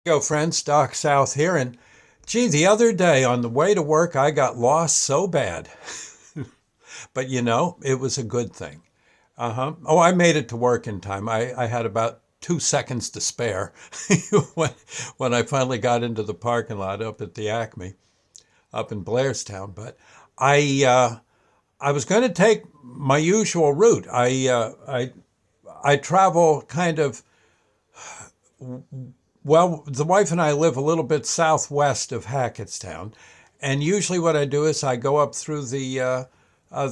Go, friends. Doc South here. And gee, the other day on the way to work, I got lost so bad. But it was a good thing. Uh huh. Oh, I made it to work in time. I had about 2 seconds to spare when, when I finally got into the parking lot up at the Acme up in Blairstown. But I I was going to take my usual route. I travel kind of well. The wife and I live a little bit southwest of Hackettstown, and usually what I do is I go up through the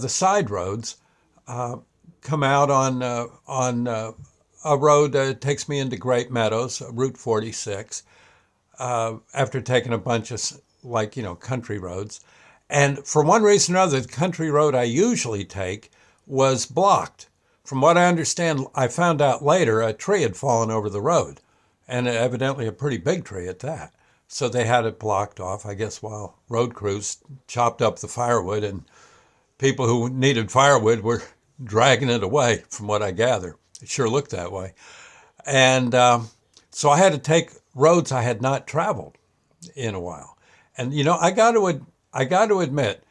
side roads, come out on a road that takes me into Great Meadows, Route 46, after taking a bunch of country roads. And for one reason or another, the country road I usually take was blocked. From what I understand, I found out later a tree had fallen over the road, and evidently a pretty big tree at that. So they had it blocked off, I guess, while road crews chopped up the firewood, and people who needed firewood were dragging it away, from what I gather. It sure looked that way. And so I had to take roads I had not traveled in a while. And I got to admit,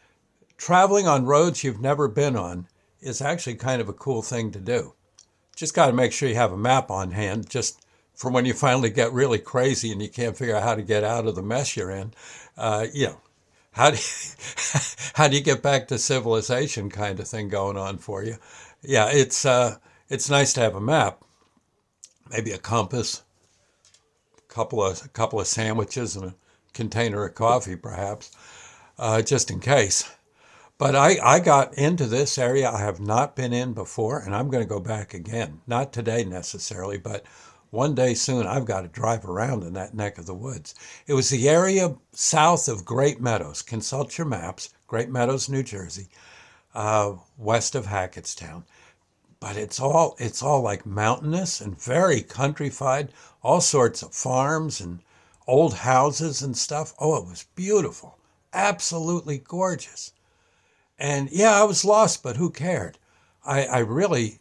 traveling on roads you've never been on is actually kind of a cool thing to do. Just got to make sure you have a map on hand, just for when you finally get really crazy and you can't figure out how to get out of the mess you're in. You know, how do how do you get back to civilization, kind of thing going on for you? Yeah, it's nice to have a map, maybe a compass, a couple of sandwiches, and a container of coffee, perhaps, just in case. But I got into this area I have not been in before, and I'm going to go back again. Not today necessarily, but one day soon I've got to drive around in that neck of the woods. It was the area south of Great Meadows. Consult your maps. Great Meadows, New Jersey, west of Hackettstown. But it's all like mountainous and very countrified. All sorts of farms and old houses and stuff. Oh, it was beautiful, absolutely gorgeous. And yeah, I was lost, but who cared? I really,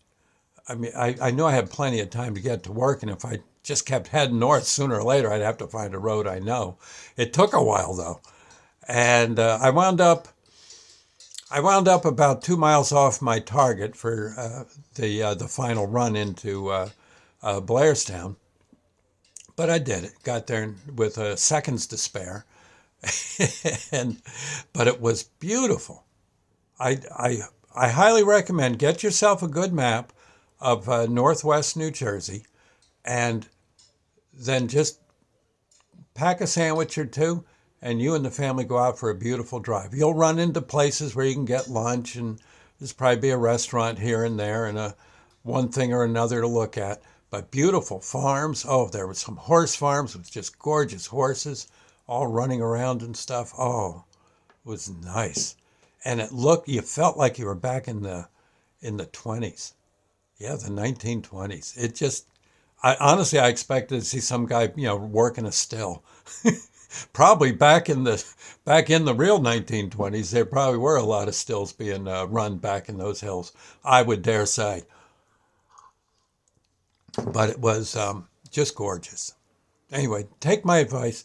I mean, I knew I had plenty of time to get to work, and if I just kept heading north, sooner or later I'd have to find a road I know. It took a while though, and I wound up about 2 miles off my target for the final run into Blairstown, but I did it. Got there with seconds to spare, and but it was beautiful. I, I, I highly recommend get yourself a good map of Northwest New Jersey, and then just pack a sandwich or two, and you and the family go out for a beautiful drive. You'll run into places where you can get lunch, and there's probably be a restaurant here and there, and a one thing or another to look at. But beautiful farms. Oh, there were some horse farms with just gorgeous horses, all running around and stuff. Oh, it was nice, and you felt like you were back in the 20s. Yeah, the 1920s. I expected to see some guy, working a still. Probably back in the real 1920s, there probably were a lot of stills being run back in those hills. I would dare say, but it was just gorgeous. Anyway, take my advice.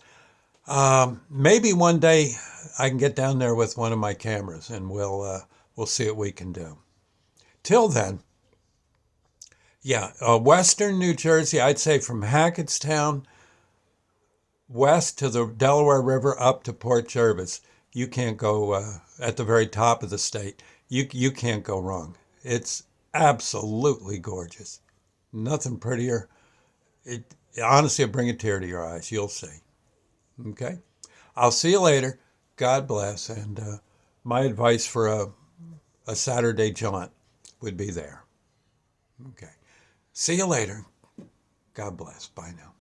Maybe one day I can get down there with one of my cameras, and we'll see what we can do. Till then, yeah, Western New Jersey, I'd say from Hackettstown west to the Delaware River up to Port Jervis. You can't go at the very top of the state. You can't go wrong. It's absolutely gorgeous. Nothing prettier. It honestly will bring a tear to your eyes. You'll see. Okay. I'll see you later. God bless. And my advice for a Saturday jaunt would be there. Okay. See you later. God bless. Bye now.